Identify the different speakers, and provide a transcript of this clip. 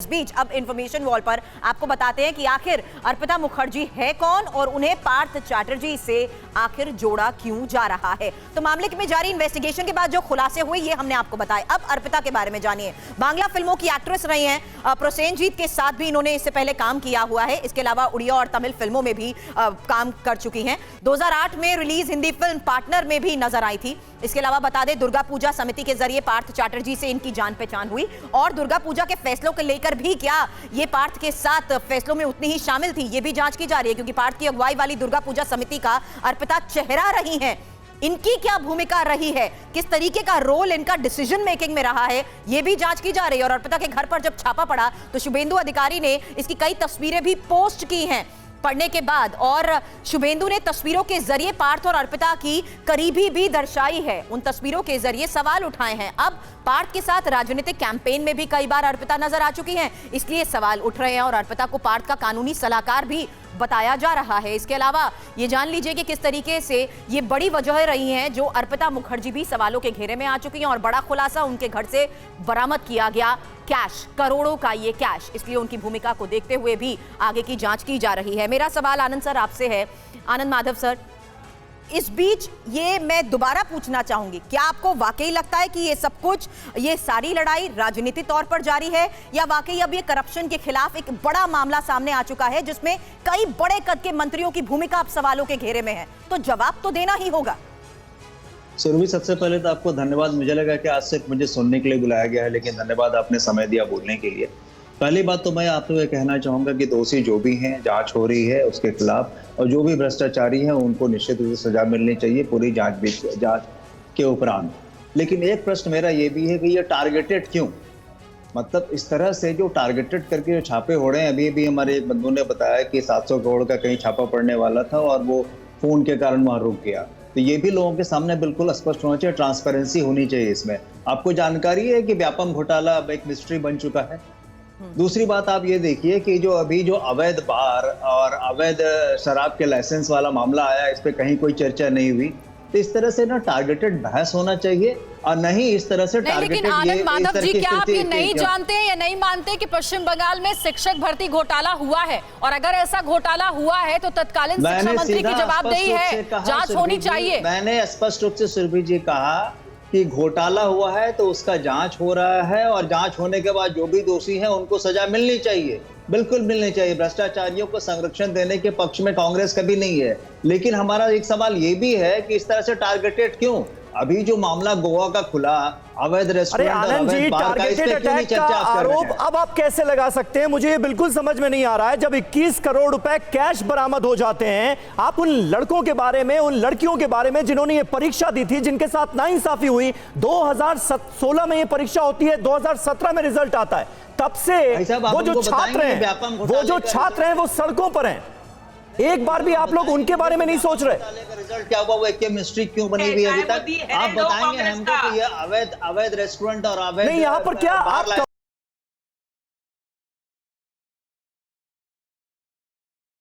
Speaker 1: इस बीच अब information wall पर आपको बताते हैं कि आखिर अर्पिता मुखर्जी है कौन और उन्हें पार्थ चैटर्जी से आखिर जोड़ा क्यों जा रहा है। तो मामले में जारी इन्वेस्टिगेशन के बाद जो खुलासे हुए ये हमने आपको बताए। अब अर्पिता के बारे में जानिए। बांग्ला फिल्मों की एक्ट्रेस रही हैं, प्रोसेनजीत के साथ भी इन्होंने इससे पहले काम किया हुआ है। इसके अलावा उड़िया और तमिल फिल्मों में भी काम कर चुकी हैं। 2008 में रिलीज हिंदी फिल्म पार्टनर में भी नजर आई थी। इसके अलावा बता दें, दुर्गा पूजा समिति के जरिए पार्थ चैटर्जी से इनकी जान पहचान हुई और दुर्गा पूजा के फैसलों को लेकर भी क्या ये पार्थ के साथ फैसलों में उतनी ही शामिल थी, ये भी जांच की जा रही है, क्योंकि पार्थ की अगुवाई वाली दुर्गा पूजा समिति का अर्पिता चेहरा रही हैं। इनकी क्या भूमिका रही है, किस तरीके का रोल इनका डिसीजन मेकिंग में रहा है, यह भी जांच की जा रही है। और अर्पिता के घर पर जब छापा पड़ा तो शुभेंदु अधिकारी ने इसकी कई तस्वीरें भी पोस्ट की हैं पढ़ने के बाद, और शुभेंदु ने तस्वीरों के जरिए पार्थ और अर्पिता की करीबी भी दर्शाई है। उन तस्वीरों के जरिए सवाल उठाए हैं। अब पार्थ के साथ राजनीतिक कैंपेन में भी कई बार अर्पिता नजर आ चुकी हैं, इसलिए सवाल उठ रहे हैं और अर्पिता को पार्थ का कानूनी सलाहकार भी बताया जा रहा है। इसके अलावा ये जान लीजिए कि किस तरीके से ये बड़ी वजह रही हैं जो अर्पिता मुखर्जी भी सवालों के घेरे में आ चुकी हैं। और बड़ा खुलासा, उनके घर से बरामद किया गया कैश, करोड़ों का ये कैश, इसलिए उनकी भूमिका को देखते हुए भी आगे की जांच की जा रही है। मेरा सवाल आनंद सर आपसे है, आनंद माधव सर, इस बीच ये मैं दोबारा पूछना चाहूंगी, क्या आपको वाकई लगता है कि ये सब कुछ, ये सारी लड़ाई राजनीतिक तौर पर जारी है, या वाकई अब ये करप्शन के खिलाफ एक बड़ा मामला सामने आ चुका है जिसमें कई बड़े कद के मंत्रियों की भूमिका अब सवालों के घेरे में है? तो जवाब तो देना ही होगा।
Speaker 2: सुरभि, सबसे पहले तो आपको धन्यवाद। मुझे लगा कि आज सिर्फ मुझे सुनने के लिए बुलाया गया है, लेकिन धन्यवाद, आपने समय दिया बोलने के लिए। पहली बात तो मैं आपको ये कहना चाहूंगा कि दोषी जो भी हैं, जांच हो रही है उसके खिलाफ, और जो भी भ्रष्टाचारी हैं उनको निश्चित रूप से सजा मिलनी चाहिए पूरी जांच के उपरांत। लेकिन एक प्रश्न मेरा ये भी है कि ये टारगेटेड क्यों, मतलब इस तरह से जो टारगेटेड करके जो छापे हो रहे हैं। अभी भी हमारे एक बंधु ने बताया कि 700 करोड़ का कहीं छापा पड़ने वाला था और वो फोन के कारण वहां रुक गया। तो ये भी लोगों के सामने बिल्कुल स्पष्ट होना चाहिए, ट्रांसपेरेंसी होनी चाहिए इसमें। आपको जानकारी है कि व्यापम घोटाला अब एक मिस्ट्री बन चुका है। दूसरी बात आप ये देखिए कि जो अवैध बार और अवैध शराब के लाइसेंस वाला मामला आया, इस पे कहीं कोई चर्चा नहीं हुई। तो इस तरह से ना टारगेटेड बहस होना चाहिए और नहीं इस तरह से टारगेटेड।
Speaker 3: लेकिन आनंद माधव जी, क्या आप ये नहीं जानते हैं या नहीं मानते कि पश्चिम बंगाल में शिक्षक भर्ती घोटाला हुआ है, और अगर ऐसा घोटाला हुआ है तो तत्कालीन शिक्षा मंत्री की जवाबदेही है, जांच होनी चाहिए।
Speaker 2: मैंने स्पष्ट रूप से सुरभि जी कहा कि घोटाला हुआ है तो उसका जांच हो रहा है, और जांच होने के बाद जो भी दोषी हैं उनको सजा मिलनी चाहिए, बिल्कुल मिलनी चाहिए। भ्रष्टाचारियों को संरक्षण देने के पक्ष में कांग्रेस कभी नहीं है। लेकिन हमारा एक सवाल ये भी है कि इस तरह से टारगेटेड क्यों? अभी जो मामला गोवा का खुला अवैध रेस्टोरेंट और अवैध बार का, इस पे क्यों नहीं चर्चा कर रहे हैं?
Speaker 4: अब आप कैसे लगा सकते हैं, मुझे ये बिल्कुल समझ में नहीं आ रहा है। जब 21 करोड़ रुपए कैश बरामद हो जाते हैं, आप उन लड़कों के बारे में, उन लड़कियों के बारे में जिन्होंने ये परीक्षा दी थी, जिनके साथ नाइंसाफी हुई, 2016 में ये परीक्षा होती है, 2017 में रिजल्ट आता है, तब से वो जो छात्र हैं वो सड़कों पर हैं। एक बार भी आप लोग उनके बारे में नहीं सोच रहे।
Speaker 2: रिजल्ट क्या हुआ, वो एक मिस्ट्री क्यों बनी हुई है अभी तक? आप बताएंगे हमको कि ये अवैध रेस्टोरेंट और अवैध
Speaker 4: नहीं, यहाँ पर क्या आप